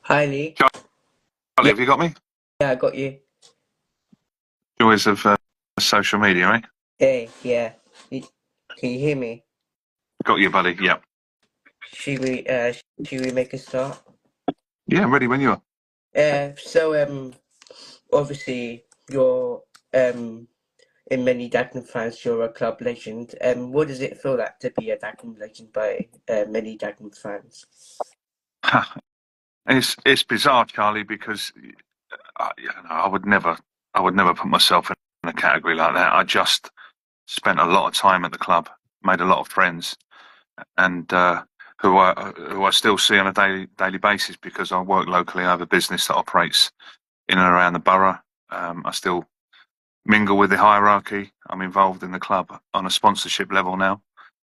Hi Lee. Charlie, Yeah, have you got me? yeah, I got you. Joys of social media, eh? Hey, yeah. Y- Can you hear me? Got you, buddy. Yeah. Should we uh should we make a start? Yeah, I'm ready when you are. So obviously you're in many Dagenham fans you're a club legend. What does it feel like to be a Dagenham legend by many Dagenham fans? And it's bizarre, Charlie, because I would never put myself in a category like that. I just spent a lot of time at the club, made a lot of friends, and who I still see on a daily basis because I work locally. I have a business that operates in and around the borough. I still mingle with the hierarchy. I'm involved in the club on a sponsorship level now.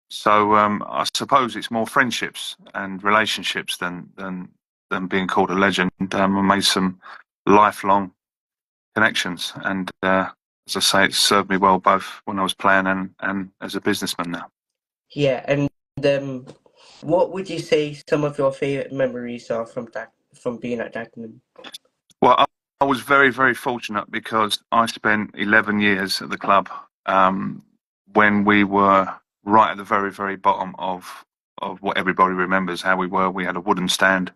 So I suppose it's more friendships and relationships than being called a legend. I made some lifelong connections, and as I say, it's served me well both when I was playing and as a businessman now. Yeah, and um what would you say some of your favourite memories are from being at Dagenham? Well, I was very fortunate because I spent 11 years at the club um, when we were right at the very bottom of what everybody remembers how we were. We had a wooden stand.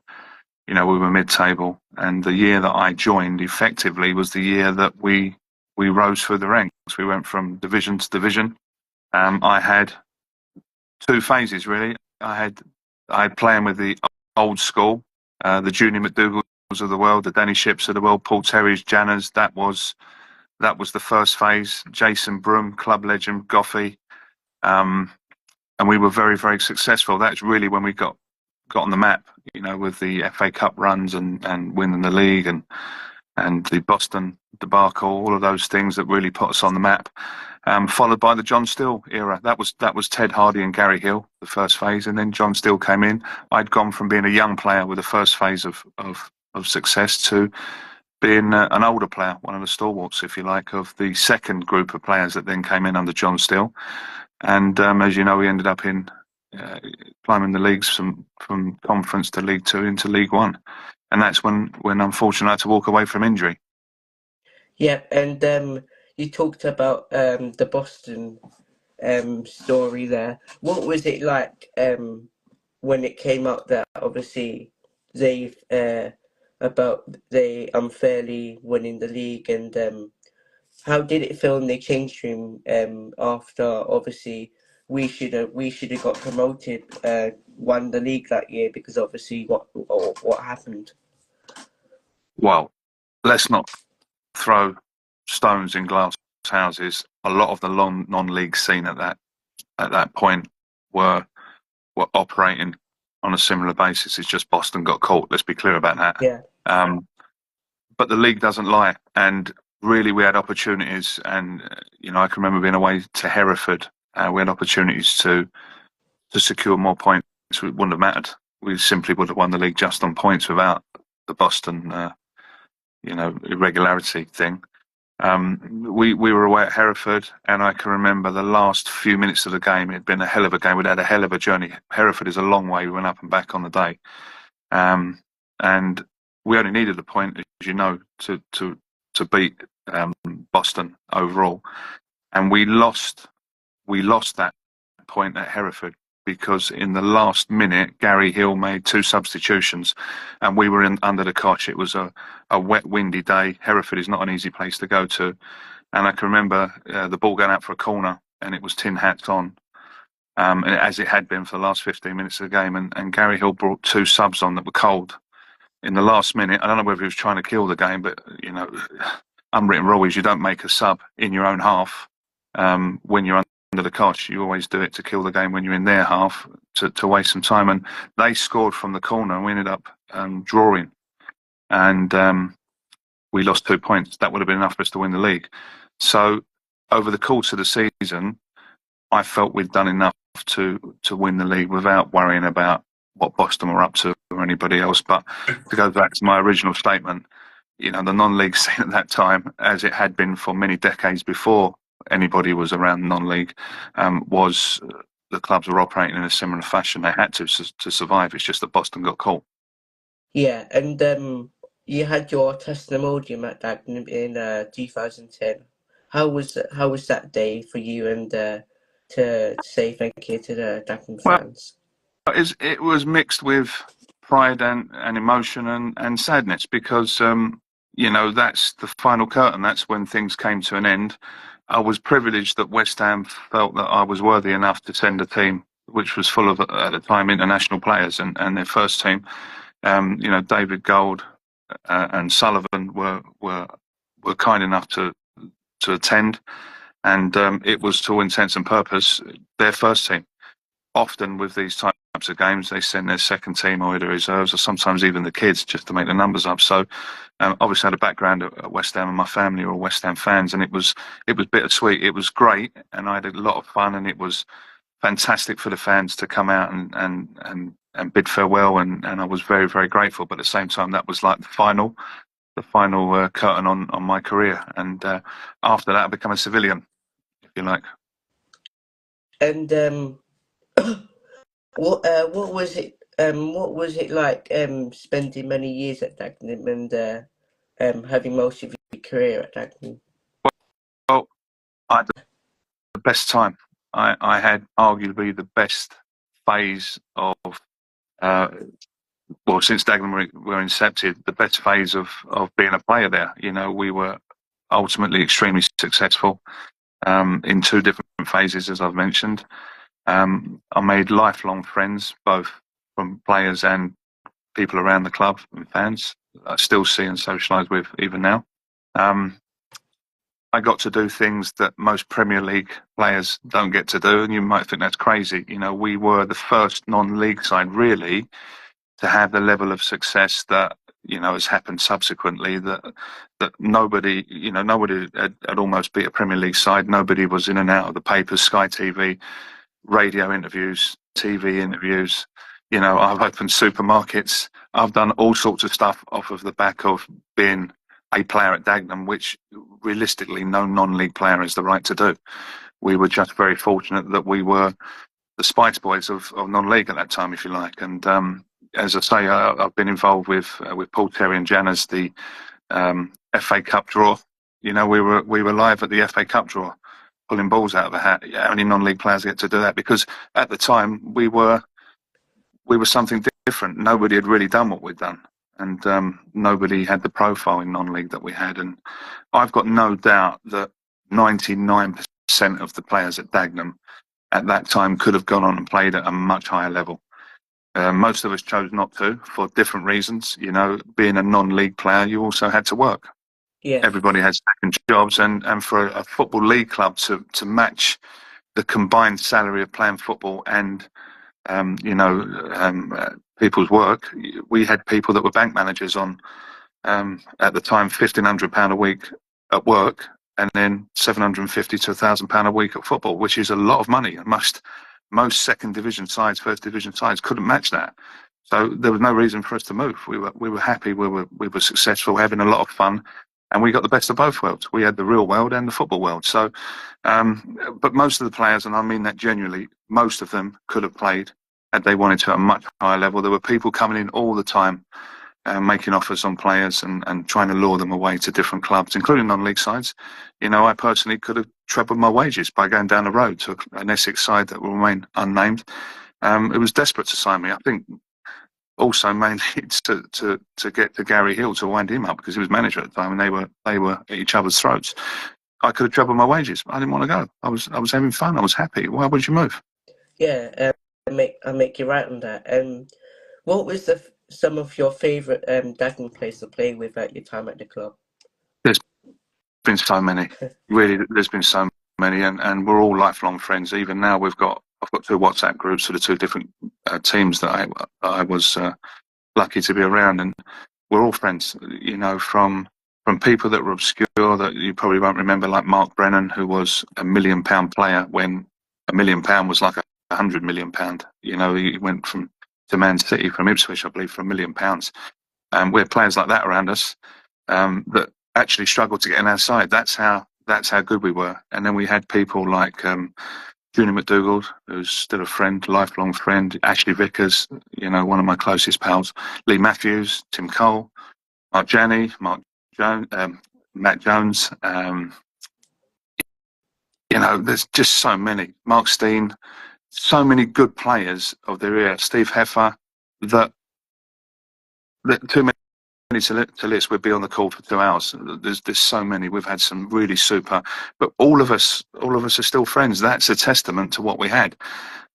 You know, we were mid-table, and the year that I joined effectively was the year that we rose through the ranks. We went from division to division. I had two phases really. I had playing with the old school, the Junior McDougals of the world, the Danny Ships of the world, Paul Terry's, Janners. That was the first phase. Jason Broom, club legend, Goffey, um, and we were very successful. That's really when we got on the map, you know, with the FA Cup runs and winning the league and the Boston debacle, all of those things that really put us on the map. Followed by the John Still era. That was Ted Hardy and Gary Hill, the first phase, and then John Still came in. I'd gone from being a young player with the first phase of success to being an older player, one of the stalwarts, if you like, of the second group of players that then came in under John Still. And as you know, we ended up in uh, climbing the leagues from Conference to League Two into League One, and that's when unfortunately I had to walk away from injury. Yeah, and you talked about the Boston story there. What was it like when it came out that obviously they about they unfairly winning the league, and how did it feel in the change room after obviously we should have got promoted, won the league that year because obviously what happened? Well, let's not throw stones in glass houses. A lot of the non-league scene at that point were were operating on a similar basis. It's just Boston got caught. Let's be clear about that. Yeah, Um, but the league doesn't lie, and really we had opportunities. And you know, I can remember being away to Hereford. We had opportunities to secure more points. It wouldn't have mattered. We simply would have won the league just on points without the Boston, irregularity thing. We were away at Hereford, and I can remember the last few minutes of the game. It had been a hell of a game. We'd had a hell of a journey. Hereford is a long way. We went up and back on the day, um, and we only needed a point, as you know, to beat Boston overall, and we lost. We lost that point at Hereford because in the last minute, Gary Hill made two substitutions, and we were in under the cosh. It was a wet, windy day. Hereford is not an easy place to go to, and I can remember the ball going out for a corner, and it was tin hats on, and as it had been for the last 15 minutes of the game. And Gary Hill brought two subs on that were cold in the last minute. I don't know whether he was trying to kill the game, but you know, unwritten rule is you don't make a sub in your own half when you're under the cosh. You always do it to kill the game when you're in their half to waste some time. And they scored from the corner, and we ended up drawing, and we lost 2 points. That would have been enough for us to win the league. So over the course of the season, I felt we'd done enough to win the league without worrying about what Boston were up to or anybody else. But to go back to my original statement, you know, the non-league scene at that time, as it had been for many decades before anybody was around non-league, was the clubs were operating in a similar fashion. They had to survive. It's just that Boston got caught. Yeah, and you had your testimonium at Dagenham in 2010. How was that day for you and to say thank you to the Dagenham Well, fans? it was mixed with pride and emotion and sadness because that's the final curtain. That's when things came to an end. I was privileged that West Ham felt that I was worthy enough to send a team which was full of, at the time, international players, and their first team. David Gold and Sullivan were kind enough to attend, and it was, to all intents and purpose, their first team. Often with these types of games, they send their second team or their reserves, or sometimes even the kids, just to make the numbers up. So, obviously, I had a background at West Ham, and my family were West Ham fans, and it was bittersweet. It was great, and I had a lot of fun, and it was fantastic for the fans to come out and bid farewell, and I was very, very grateful. But at the same time, that was like the final curtain on my career, and after that, I became a civilian, if you like. And what was it like spending many years at Dagenham and having most of your career at Dagenham? Well, I had the best time. I had arguably the best phase of, uh, since Dagenham were incepted, the best phase of being a player there. We were ultimately extremely successful in two different phases, as I've mentioned. I made lifelong friends, both from players and people around the club and fans. I still see and socialise with even now. Um, I got to do things that most Premier League players don't get to do, and you might think that's crazy. We were the first non-league side, really, to have the level of success that has happened subsequently. That nobody had almost beat a Premier League side. Nobody was in and out of the papers, Sky TV, radio interviews, TV interviews. I've opened supermarkets. I've done all sorts of stuff off of the back of being a player at Dagenham, which realistically no non-league player has the right to do. We were just very fortunate that we were the Spice Boys of non-league at that time, if you like. And as I say, I've been involved with Paul Terry and Jan as the FA Cup draw. We were live at the FA Cup draw, pulling balls out of a hat. Yeah, only non-league players get to do that because at the time we were something different. Nobody had really done what we'd done, and nobody had the profile in non-league that we had. And I've got no doubt that 99% of the players at Dagenham at that time could have gone on and played at a much higher level. Most of us chose not to for different reasons. Being a non-league player, you also had to work. Yeah, Everybody had second jobs, and for a football league club to match the combined salary of playing football and people's work, we had people that were bank managers on at the time £1,500 a week at work, and then £750 to £1,000 a week at football, which is a lot of money. Most second division sides, first division sides couldn't match that. So there was no reason for us to move. We were happy. We were successful, having a lot of fun, and we got the best of both worlds. We had the real world and the football world. So, but most of the players, and I mean that genuinely, most of them could have played had they wanted to at a much higher level. There were people coming in all the time, making offers on players and trying to lure them away to different clubs, including non-league sides. I personally could have trebled my wages by going down the road to an Essex side that will remain unnamed. It was desperate to sign me. I think also mainly to get to Gary Hill to wind him up because he was manager at the time, and they were at each other's throats. I could have trebled my wages. I didn't want to go. I was having fun. I was happy. Why would you move? yeah. I make you right on that. What was some of your favourite Dagenham players to play with at your time at the club? There's been so many. Really, there's been so many, and we're all lifelong friends. Even now, I've got two WhatsApp groups for the two different teams that I was lucky to be around, and we're all friends. From people that were obscure that you probably won't remember, like Mark Brennan, who was £1 million player when £1 million was like £100 million. He went to Man City from Ipswich, I believe, for £1 million. We had players like that around us that actually struggled to get in our side. That's how good we were. And then we had people like Junie McDougall, who's still a friend, lifelong friend. Ashley Vickers, one of my closest pals. Lee Matthews, Tim Cole, Mark Janney, Mark Jones, Matt Jones. There's just so many. Mark Steen, so many good players of the era. Steve Heffer, that too many to list. We'd be on the call for 2 hours. There's so many. We've had some really super, but all of us are still friends. That's a testament to what we had.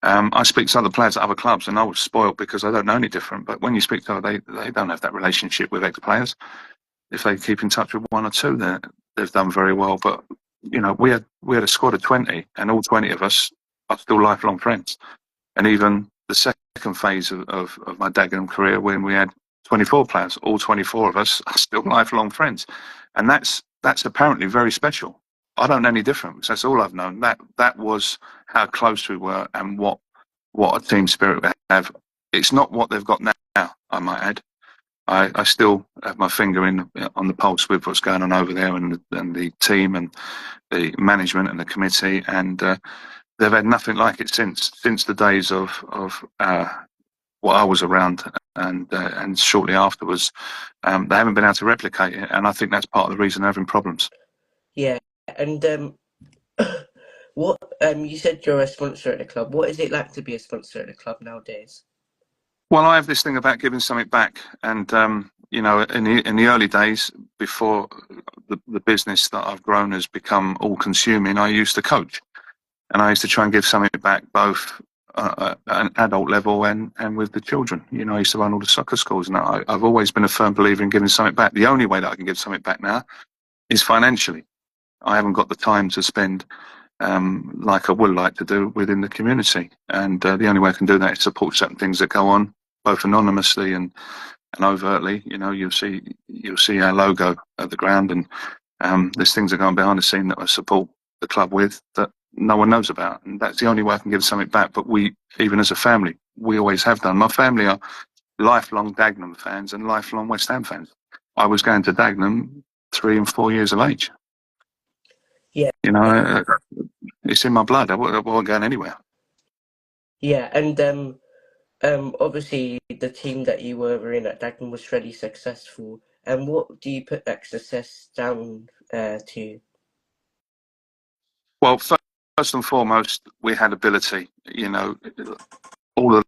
I speak to other players at other clubs, and I was spoiled because I don't know any different. But when you speak to them, they don't have that relationship with ex-players. If they keep in touch with one or two, they've done very well. But we had a squad of 20, and all 20 of us are still lifelong friends. And even the second phase of my Dagenham career, when we had 24 players, all 24 of us are still lifelong friends, and that's apparently very special. I don't know any different, because that's all I've known. That was how close we were, and what a team spirit we have. It's not what they've got now, I might add. I still have my finger on the pulse with what's going on over there, and the team and the management and the committee, and they've had nothing like it since the days of what I was around, and shortly afterwards. They haven't been able to replicate it, and I think that's part of the reason they're having problems. Yeah, and what you said you're a sponsor at the club. What is it like to be a sponsor at the club nowadays? Well, I have this thing about giving something back, and in the early days, before the business that I've grown has become all-consuming, I used to coach, and I used to try and give something back, both at an adult level and with the children. I used to run all the soccer schools, and I've always been a firm believer in giving something back. The only way that I can give something back now is financially. I haven't got the time to spend like I would like to do within the community, and the only way I can do that is support certain things that go on, both anonymously and overtly. You'll see our logo at the ground, and there's things that go on behind the scene that I support the club with that no one knows about, and that's the only way I can give something back. But we, even as a family, we always have done. My family are lifelong Dagenham fans and lifelong West Ham fans. I was going to Dagenham 3 and 4 years of age. Yeah, it's in my blood. I wasn't going anywhere. Yeah, and obviously the team that you were in at Dagenham was really successful. And what do you put that success down to? Well, first and foremost, we had ability. All the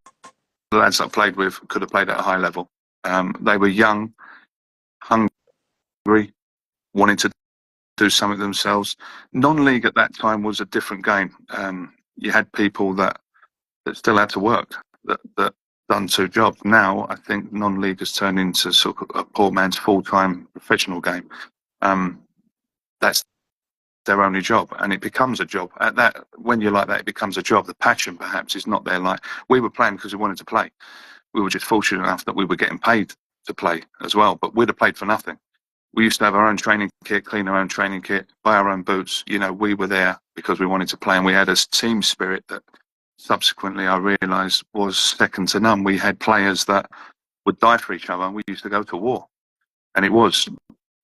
lads I played with could have played at a high level. They were young, hungry, wanting to do something themselves. Non-league at that time was a different game. You had people that still had to work, that done 2 jobs. Now, I think non-league has turned into sort of a poor man's full-time professional game. That's their only job, and it becomes a job. At that, when you're like that, it becomes a job. The passion perhaps is not there. Like, we were playing because we wanted to play. We were just fortunate enough that we were getting paid to play as well, but we'd have played for nothing. We used to have our own training kit, clean our own training kit, buy our own boots. We were there because we wanted to play, and we had a team spirit that subsequently I realised was second to none. We had players that would die for each other, and we used to go to war, and it was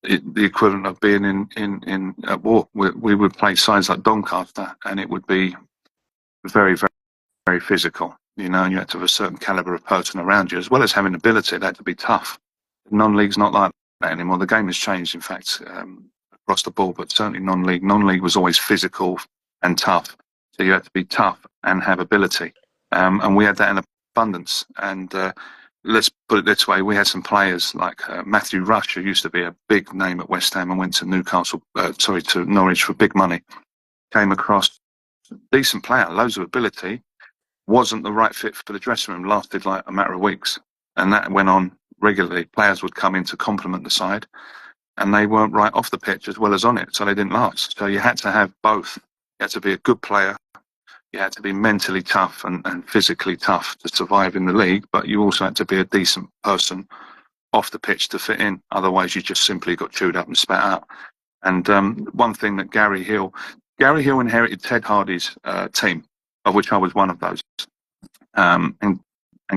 the equivalent of being in at war. We would play sides like Doncaster, and it would be very, very, very physical. And you had to have a certain calibre of person around you, as well as having ability. It had to be tough. Non-league's not like that anymore. The game has changed, in fact, across the board, but certainly non-league. Non-league was always physical and tough. So you had to be tough and have ability. And we had that in abundance. And let's put it this way, we had some players like Matthew Rush, who used to be a big name at West Ham and went to to Norwich for big money. Came across, decent player, loads of ability, wasn't the right fit for the dressing room, lasted like a matter of weeks. And that went on regularly. Players would come in to complement the side, and they weren't right off the pitch as well as on it, so they didn't last. So you had to have both. You had to be a good player, you had to be mentally tough and physically tough to survive in the league, but you also had to be a decent person off the pitch to fit in. Otherwise, you just simply got chewed up and spat out. And one thing that Gary Hill inherited Ted Hardy's team, of which I was one of those. And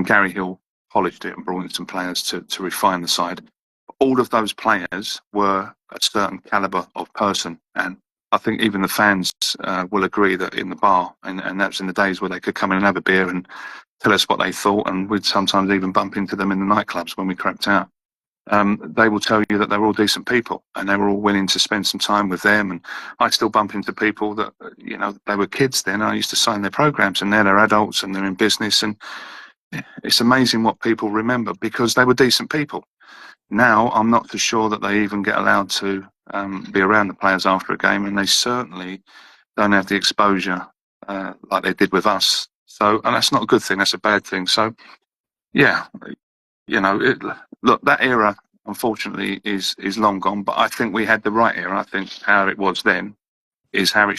Gary Hill polished it and brought in some players to refine the side. All of those players were a certain calibre of person, and I think even the fans will agree that in the bar, and that's in the days where they could come in and have a beer and tell us what they thought, and we'd sometimes even bump into them in the nightclubs when we crapped out. They will tell you that they're all decent people and they were all willing to spend some time with them. And I still bump into people that, they were kids then. I used to sign their programs, and now they're adults and they're in business. And it's amazing what people remember because they were decent people. Now, I'm not so sure that they even get allowed to be around the players after a game, and they certainly don't have the exposure like they did with us. So, and that's not a good thing. That's a bad thing. So, yeah, look, that era, unfortunately, is long gone. But I think we had the right era. I think how it was then is how it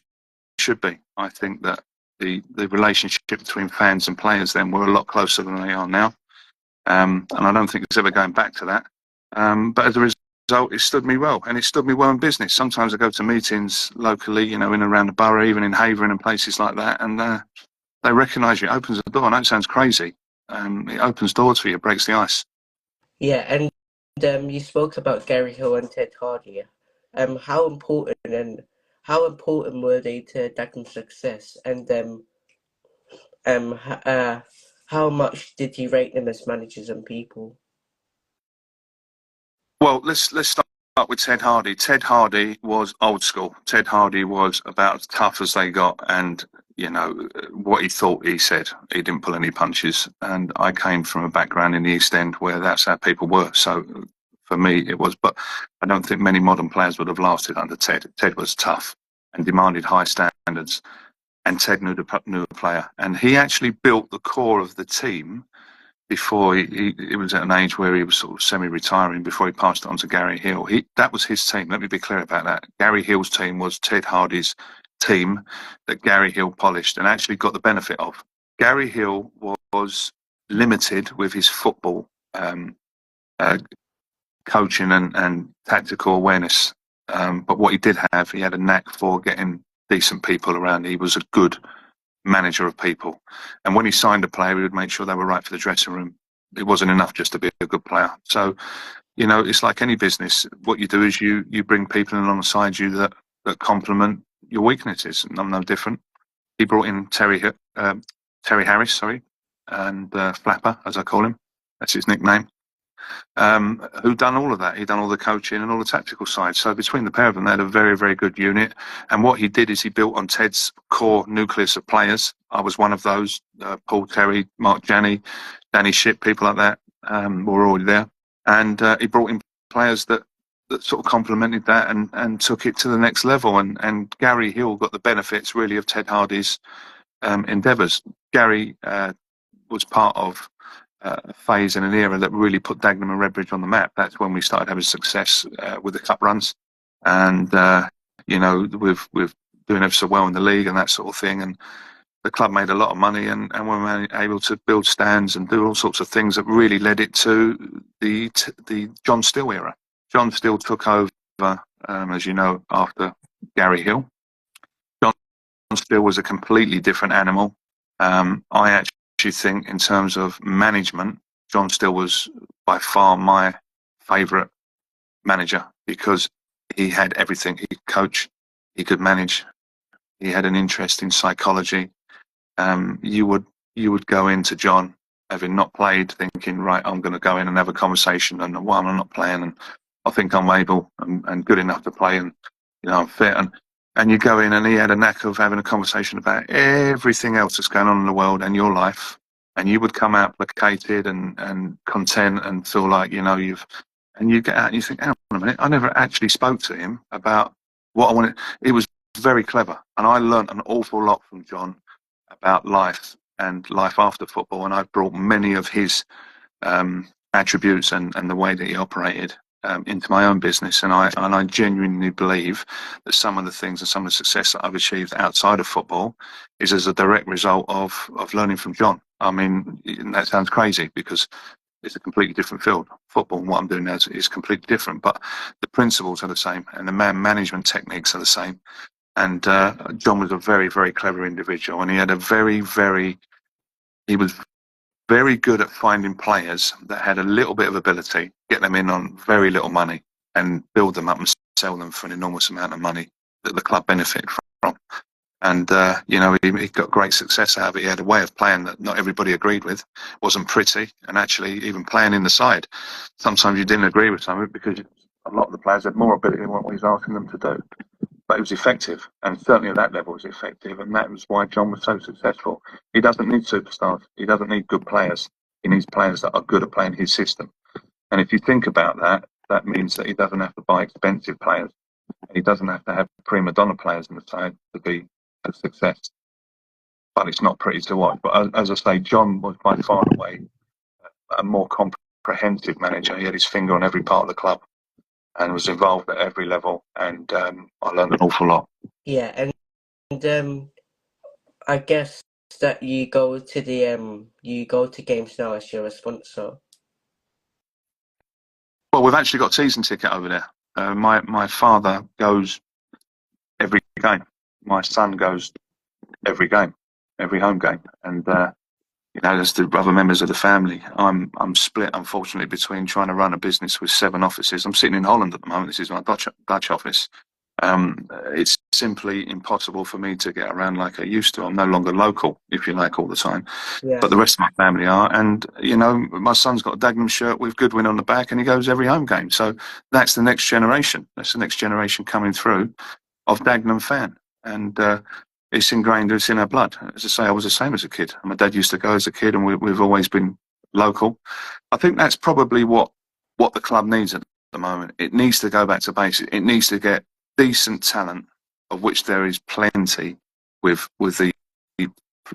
should be. I think that the relationship between fans and players then were a lot closer than they are now. And I don't think it's ever going back to that. But as a result, it stood me well, and it stood me well in business. Sometimes I go to meetings locally, in and around the borough, even in Havering and places like that, and they recognise you. It opens the door. I know it sounds crazy. It opens doors for you, breaks the ice. Yeah, and you spoke about Gary Hill and Ted Hardy. How important were they to Dagenham's success? And how much did you rate them as managers and people? Well, let's start with Ted Hardy. Ted Hardy was old school. Ted Hardy was about as tough as they got, and what he thought he said. He didn't pull any punches. And I came from a background in the East End where that's how people were. So for me, it was. But I don't think many modern players would have lasted under Ted. Ted was tough and demanded high standards. And Ted knew the player, and he actually built the core of the team before he was at an age where he was sort of semi-retiring before he passed it on to Gary Hill. That was his team. Let me be clear about that. Gary Hill's team was Ted Hardy's team that Gary Hill polished and actually got the benefit of. Gary Hill was limited with his football coaching and tactical awareness. But what he did have, he had a knack for getting decent people around. He was a good manager of people. And when he signed a player, he would make sure they were right for the dressing room. It wasn't enough just to be a good player. So, it's like any business. What you do is you bring people in alongside you that complement your weaknesses. And I'm no different. He brought in Terry Harris, and Flapper, as I call him. That's his nickname. Who done all of that. He'd done all the coaching and all the tactical side. So between the pair of them, they had a very, very good unit. And what he did is he built on Ted's core nucleus of players. I was one of those. Paul Terry, Mark Janney, Danny Shipp, people like that were already there. And he brought in players that sort of complemented that and took it to the next level. And Gary Hill got the benefits, really, of Ted Hardy's endeavours. Gary was part of a phase and an era that really put Dagenham and Redbridge on the map. That's when we started having success with the cup runs, and with doing ever so well in the league and that sort of thing. And the club made a lot of money, and we were able to build stands and do all sorts of things that really led it to the John Still era. John Still took over, as you know, after Gary Hill. John Still was a completely different animal. I actually think in terms of management, John Still was by far my favourite manager because he had everything. He could coach, he could manage, he had an interest in psychology. You would go into John having not played, thinking, right, I'm going to go in and have a conversation, and why am I not playing? And I think I'm able and good enough to play, and I'm fit. And you go in, and he had a knack of having a conversation about everything else that's going on in the world and your life. And you would come out placated and content and feel like, and you get out and you think, hang on a minute, I never actually spoke to him about what I wanted. It was very clever. And I learnt an awful lot from John about life and life after football. And I brought many of his attributes and the way that he operated into my own business, and I genuinely believe that some of the things and some of the success that I've achieved outside of football is as a direct result of learning from John. I mean, that sounds crazy because it's a completely different field. Football and what I'm doing now is completely different, but the principles are the same and the management techniques are the same. And John was a very, very clever individual, and he had he was very good at finding players that had a little bit of ability, get them in on very little money and build them up and sell them for an enormous amount of money. that the club benefited from. And, he got great success out of it. He had a way of playing that not everybody agreed with, wasn't pretty, and actually even playing in the side. Sometimes you didn't agree with something because a lot of the players had more ability than what he was asking them to do. But it was effective, and certainly at that level it was effective, and that was why John was so successful. He doesn't need superstars. He doesn't need good players. He needs players that are good at playing his system. And if you think about that, that means that he doesn't have to buy expensive players. And he doesn't have to have prima donna players in the side to be a success. But it's not pretty to watch. But as I say, John was by far and away a more comprehensive manager. He had his finger on every part of the club and was involved at every level. And I learned an awful lot. Yeah, and I guess that you go to games now as you're a sponsor. Well, we've actually got a season ticket over there. My father goes every game. My son goes every game, every home game, and as the other members of the family, I'm split, unfortunately, between trying to run a business with 7 offices. I'm sitting in Holland at the moment. This is my Dutch office. It's simply impossible for me to get around like I used to. I'm no longer local, if you like, all the time. Yeah. But the rest of my family are. And, my son's got a Dagenham shirt with Goodwin on the back, and he goes every home game. So that's the next generation. That's the next generation coming through of Dagenham fan. And it's ingrained, it's in our blood. As I say, I was the same as a kid. My dad used to go as a kid, and we've always been local. I think that's probably what the club needs at the moment. It needs to go back to basics. It needs to get decent talent, of which there is plenty, with the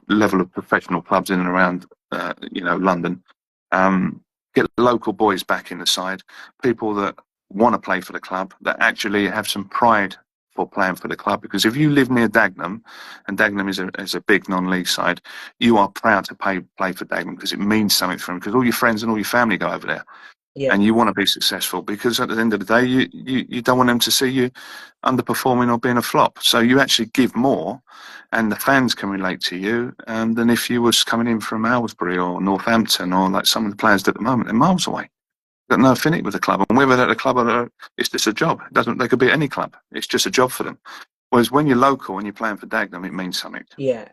level of professional clubs in and around, London. Get local boys back in the side, people that want to play for the club, that actually have some pride for playing for the club. Because if you live near Dagenham, and Dagenham is a big non-league side, you are proud to play for Dagenham because it means something for them. Because all your friends and all your family go over there. Yeah. And you want to be successful, because at the end of the day, you don't want them to see you underperforming or being a flop. So you actually give more, and the fans can relate to you, than if you was coming in from Aylesbury or Northampton, or like some of the players at the moment, they're miles away. Got no affinity with the club, and whether they're at a club or it's just a job. They could be at any club. It's just a job for them. Whereas when you're local and you're playing for Dagenham, it means something. Yeah,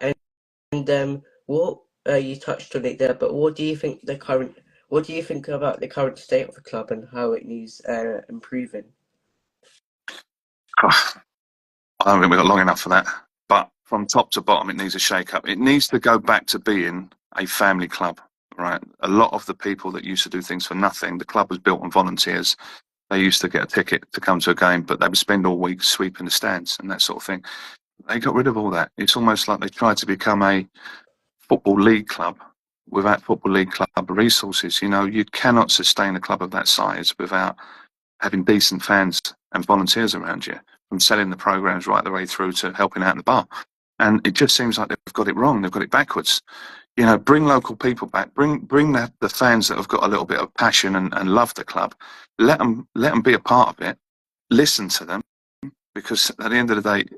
and what you touched on it there, but what do you think about the current state of the club and how it needs improving? I don't think we've got long enough for that. But from top to bottom, it needs a shake-up. It needs to go back to being a family club, right? A lot of the people that used to do things for nothing, the club was built on volunteers. They used to get a ticket to come to a game, but they would spend all week sweeping the stands and that sort of thing. They got rid of all that. It's almost like they tried to become a Football League club without Football League club resources. You cannot sustain a club of that size without having decent fans and volunteers around you, from selling the programs right the way through to helping out in the bar. And it just seems like they've got it wrong. They've got it backwards. Bring local people back. Bring the fans that have got a little bit of passion and love the club. Let them be a part of it. Listen to them, because at the end of the day,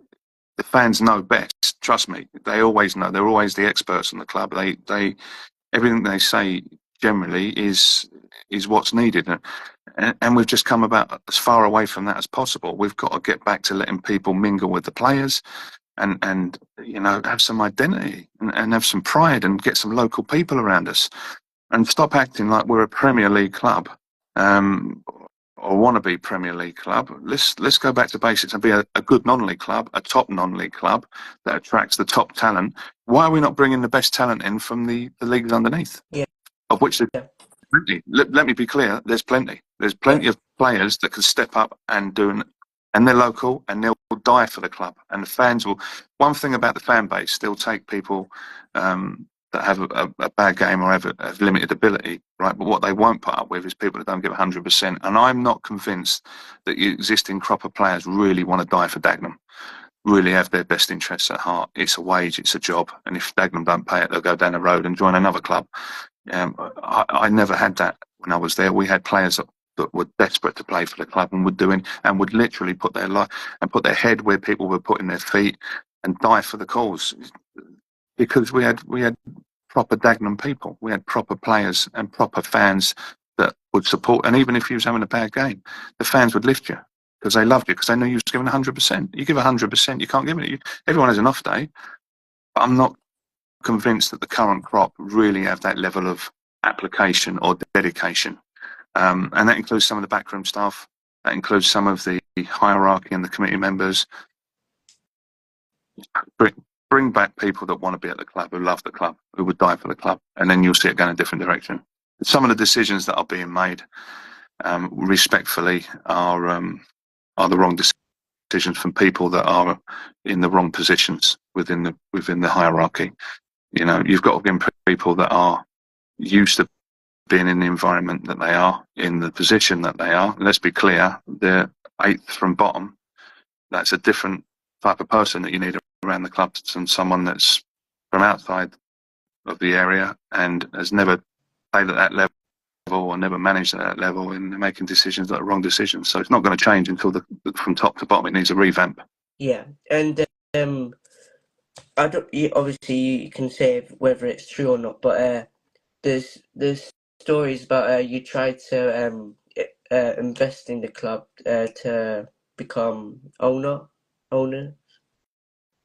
the fans know best. Trust me, they always know. They're always the experts in the club. They everything they say generally is what's needed. And we've just come about as far away from that as possible. We've got to get back to letting people mingle with the players, and have some identity, and have some pride, and get some local people around us, and stop acting like we're a Premier League club, or want to be Premier League club. Let's go back to basics and be a good non-league club, a top non-league club that attracts the top talent. Why are we not bringing the best talent in from the leagues underneath? Yeah. Of which there's plenty. Let me be clear, there's plenty. There's plenty of players that can step up and do, and they're local, and they'll die for the club. And the fans will. One thing about the fan base, they'll take people that have a bad game or have limited ability, right? But what they won't put up with is people that don't give 100%. And I'm not convinced that the existing crop of players really want to die for Dagenham, really have their best interests at heart. It's a wage, it's a job. And if Dagenham don't pay it, they'll go down the road and join another club. I never had that when I was there. We had players that were desperate to play for the club, and would literally put their life and put their head where people were putting their feet, and die for the cause, because we had proper Dagenham people. We had proper players and proper fans that would support. And even if you was having a bad game, the fans would lift you. because they loved you, because they knew you was giving 100%. You give 100%, you can't give it. Everyone has an off day, but I'm not convinced that the current crop really have that level of application or dedication. And that includes some of the backroom staff. That includes some of the hierarchy and the committee members. Bring back people that want to be at the club, who love the club, who would die for the club, and then you'll see it going in a different direction. Some of the decisions that are being made, respectfully, are the wrong decisions from people that are in the wrong positions within the hierarchy. You know, you've got to get people that are used to being in the environment that they are, in the position that they are. Let's be clear, they're eighth from bottom. That's a different type of person that you need around the club than someone that's from outside of the area and has never played at that level or never managed at that level, and making decisions that are wrong decisions. So it's not going to change until from top to bottom it needs a revamp. Yeah, and I don't. Obviously, you can say whether it's true or not, but there's stories about you tried to invest in the club to become owner.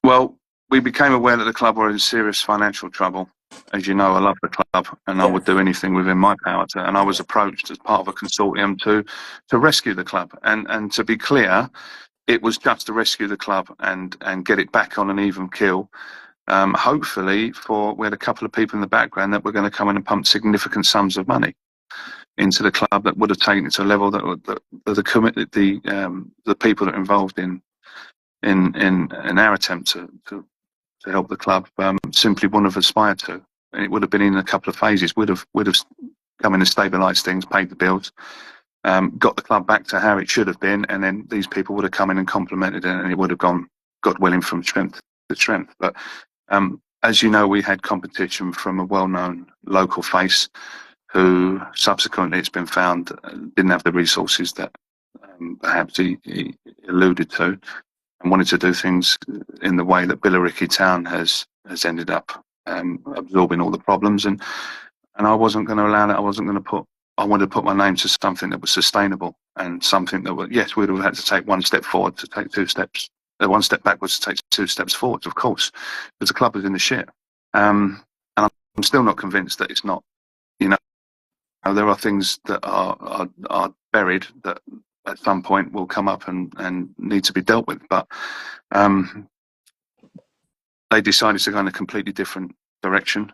Well, we became aware that the club were in serious financial trouble. As you know, I love the club, and I would do anything within my power to. And I was approached as part of a consortium to rescue the club. And to be clear, it was just to rescue the club and get it back on an even keel. Hopefully, we had a couple of people in the background that were going to come in and pump significant sums of money into the club that would have taken it to a level that the people that are involved in our attempt to help the club simply wouldn't have aspired to. And it would have been in a couple of phases. Would have come in and stabilised things, paid the bills, got the club back to how it should have been, and then these people would have come in and complemented it, and it would have gone, God willing, from strength to strength. But as you know, we had competition from a well-known local face who subsequently, it's been found, didn't have the resources that perhaps he alluded to, and wanted to do things in the way that Billericay Town has ended up absorbing all the problems. And I wasn't going to allow that. I wanted to put my name to something that was sustainable, and something that yes, we'd have had to take one step forward to take two steps, one step backwards to take two steps forwards, of course, because the club was in the shit. And I'm still not convinced that it's not, you know, there are things that are buried that at some point will come up and need to be dealt with. But they decided to go in a completely different direction,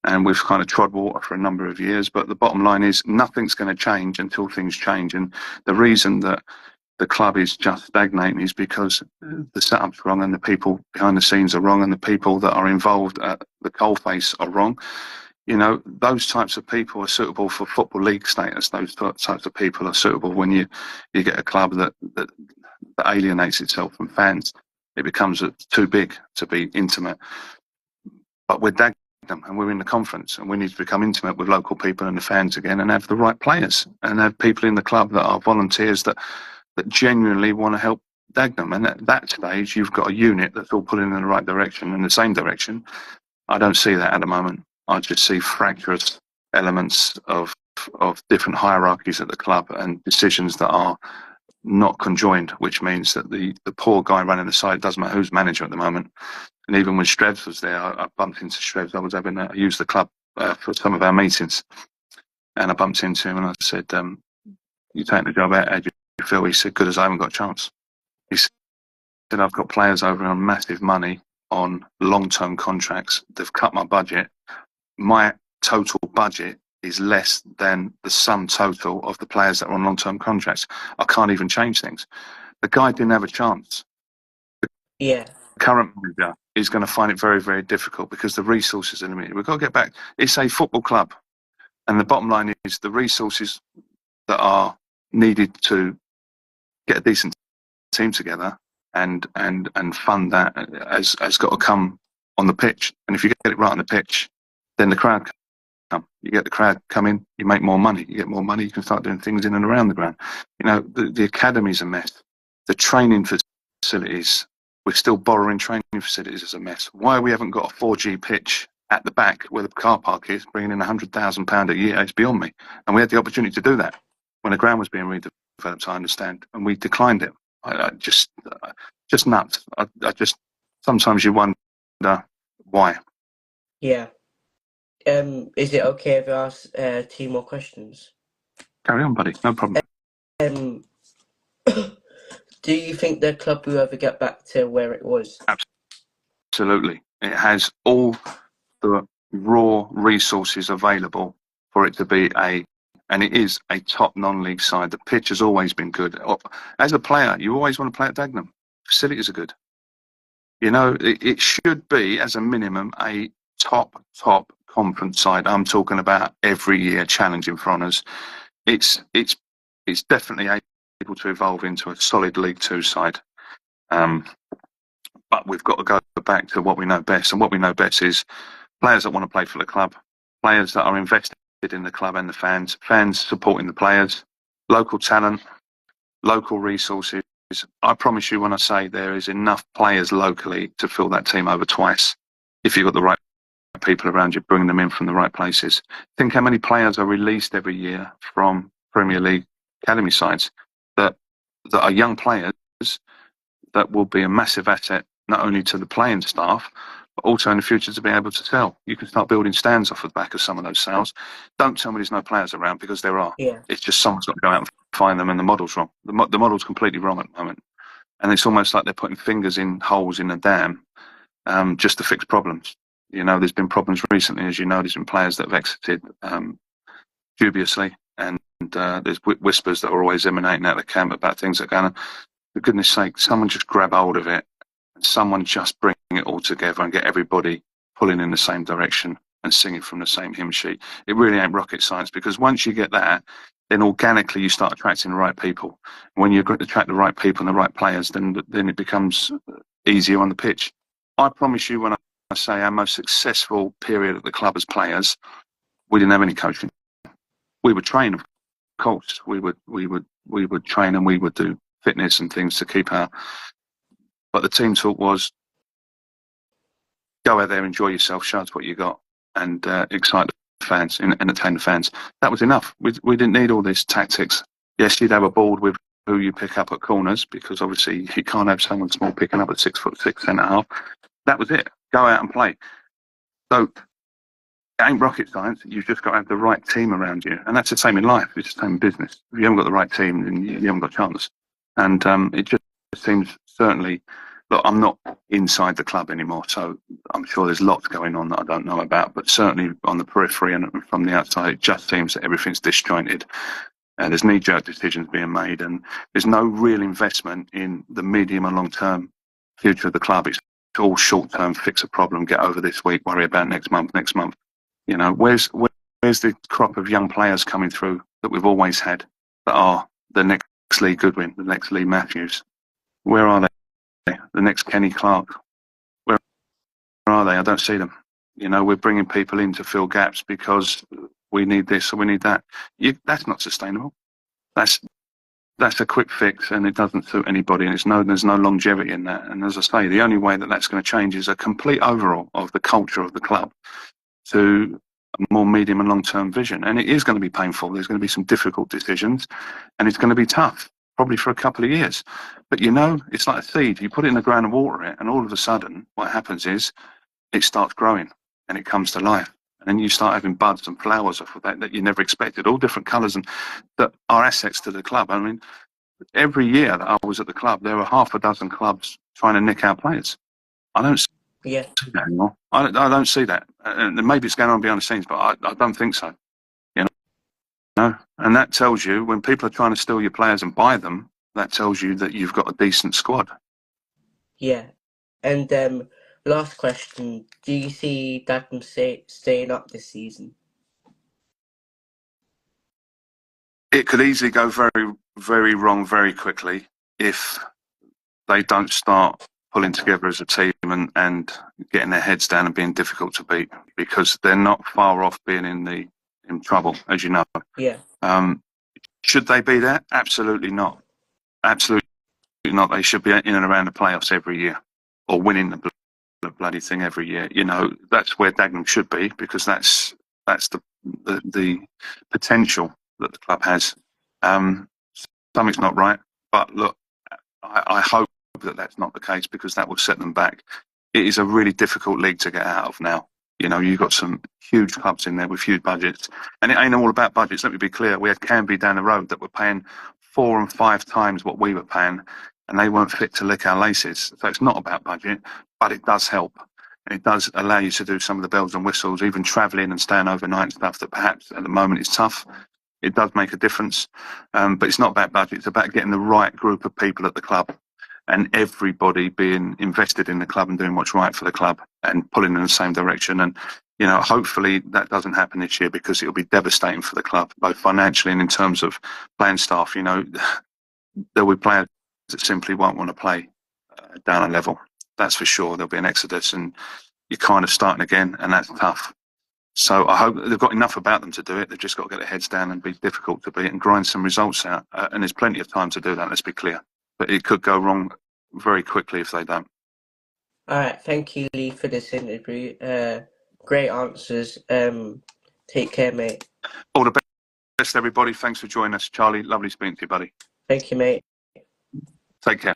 and we've kind of trod water for a number of years. But the bottom line is nothing's going to change until things change. And the reason that the club is just stagnating is because the setup's wrong, and the people behind the scenes are wrong, and the people that are involved at the coalface are wrong. You know, those types of people are suitable for Football League status. Those types of people are suitable when you get a club that alienates itself from fans. It becomes too big to be intimate. But we're Dagenham, and we're in the conference, and we need to become intimate with local people and the fans again, and have the right players, and have people in the club that are volunteers that genuinely want to help Dagenham. And at that stage, you've got a unit that's all pulling in the right direction, in the same direction. I don't see that at the moment. I just see fractious elements of different hierarchies at the club and decisions that are not conjoined, which means that the poor guy running the side, doesn't matter who's manager at the moment. And even when Strebs was there, I bumped into Strebs. I used the club for some of our meetings, and I bumped into him and I said, "You taking the job out? How do you feel?" He said, "Good as I haven't got a chance." He said, "I've got players over on massive money on long-term contracts. They've cut my budget. My total budget is less than the sum total of the players that are on long-term contracts. I can't even change things." The guy didn't have a chance. Yeah. The current manager is going to find it very, very difficult because the resources are limited. We've got to get back. It's a football club, and the bottom line is the resources that are needed to get a decent team together and fund that has got to come on the pitch. And if you get it right on the pitch, then the crowd come. You get the crowd come in, you make more money. You get more money, you can start doing things in and around the ground. You know, the academy's a mess. The training facilities, we're still borrowing training facilities, is a mess. Why we haven't got a 4G pitch at the back where the car park is, bringing in £100,000 a year, it's beyond me. And we had the opportunity to do that when the ground was being redeveloped. developed, I understand, and we declined it. I just nuts. I just sometimes you wonder why. Yeah. Is it okay if I ask 2 more questions? Carry on, buddy. No problem. Um, do you think the club will ever get back to where it was? Absolutely, it has all the raw resources available for it to be and it is a top non-league side. The pitch has always been good. As a player, you always want to play at Dagenham. Facilities are good. You know, it should be, as a minimum, a top conference side. I'm talking about every year challenging for honours. It's definitely able to evolve into a solid League Two side. But we've got to go back to what we know best, and what we know best is players that want to play for the club, players that are invested in the club and the fans supporting the players, local talent, local resources. I promise you when I say there is enough players locally to fill that team over twice if you've got the right people around you, bring them in from the right places. Think how many players are released every year from Premier League academy sides that are young players that will be a massive asset not only to the playing staff but also in the future to be able to sell. You can start building stands off the back of some of those sales. Don't tell me there's no players around, because there are. Yeah. It's just someone's got to go out and find them, and the model's wrong. The model's completely wrong at the moment. And it's almost like they're putting fingers in holes in the dam just to fix problems. You know, there's been problems recently, as you know. There's been players that have exited dubiously, and there's whispers that are always emanating out of the camp about things that are going on. For goodness sake, someone just grab hold of it, and someone just bring it all together and get everybody pulling in the same direction and singing from the same hymn sheet. It really ain't rocket science, because once you get that, then organically you start attracting the right people. When you attract the right people and the right players, then it becomes easier on the pitch. I promise you, when I say our most successful period at the club as players, we didn't have any coaching. We would train, of course. We would train, and we would do fitness and things to keep our. But the team talk was, go out there, enjoy yourself, show us what you got, and excite the fans, entertain the fans. That was enough. We didn't need all this tactics. Yes, you'd have a board with who you pick up at corners, because obviously you can't have someone small picking up at 6'6" centre half. That was it. Go out and play. So it ain't rocket science. You've just got to have the right team around you, and that's the same in life. It's the same in business. If you haven't got the right team, then you haven't got a chance. And it just seems, certainly, look, I'm not inside the club anymore, so I'm sure there's lots going on that I don't know about. But certainly on the periphery and from the outside, it just seems that everything's disjointed, and there's knee-jerk decisions being made, and there's no real investment in the medium and long-term future of the club. It's all short-term, fix a problem, get over this week, worry about next month. You know, where's the crop of young players coming through that we've always had, that are the next Lee Goodwin, the next Lee Matthews? Where are they? The next Kenny Clark? Where are they? I don't see them. You know, we're bringing people in to fill gaps because we need this or we need that. That's not sustainable. That's a quick fix, and it doesn't suit anybody, and there's no longevity in that. And as I say, the only way that that's going to change is a complete overhaul of the culture of the club to a more medium and long-term vision. And it is going to be painful. There's going to be some difficult decisions, and it's going to be tough, probably for a couple of years. But you know, it's like a seed. You put it in the ground and water it, and all of a sudden what happens is it starts growing and it comes to life. And then you start having buds and flowers off of that you never expected, all different colours, and that are assets to the club. I mean, every year that I was at the club, there were half a dozen clubs trying to nick our players. I don't see that anymore. I don't see that. And maybe it's going on behind the scenes, but I don't think so. You know? And that tells you, when people are trying to steal your players and buy them, that tells you that you've got a decent squad. Yeah. And last question, do you see Dagenham staying up this season? It could easily go very, very wrong very quickly if they don't start pulling together as a team and getting their heads down and being difficult to beat, because they're not far off being in trouble, as you know. Yeah. Should they be there? Absolutely not. Absolutely not. They should be in and around the playoffs every year, or winning the bloody thing every year. You know, that's where Dagenham should be, because that's the potential that the club has. something's not right. But look, I hope that that's not the case, because that will set them back. It is a really difficult league to get out of now. You know, you've got some huge clubs in there with huge budgets, and it ain't all about budgets. Let me be clear. We had Canby down the road that were paying 4 and 5 times what we were paying, and they weren't fit to lick our laces. So it's not about budget, but it does help. And it does allow you to do some of the bells and whistles, even travelling and staying overnight and stuff that perhaps at the moment is tough. It does make a difference, but it's not about budget. It's about getting the right group of people at the club, and everybody being invested in the club and doing what's right for the club and pulling in the same direction. And, you know, hopefully that doesn't happen this year, because it'll be devastating for the club, both financially and in terms of playing staff. You know, there will be players that simply won't want to play down a level. That's for sure. There'll be an exodus, and you're kind of starting again, and that's tough. So I hope they've got enough about them to do it. They've just got to get their heads down and be difficult to beat and grind some results out. And there's plenty of time to do that, let's be clear. But it could go wrong very quickly if they don't. All right, thank you, Lee, for this interview. Great answers. Take care, mate. All the best, everybody. Thanks for joining us, Charlie. Lovely speaking to you, buddy. Thank you, mate. Take care.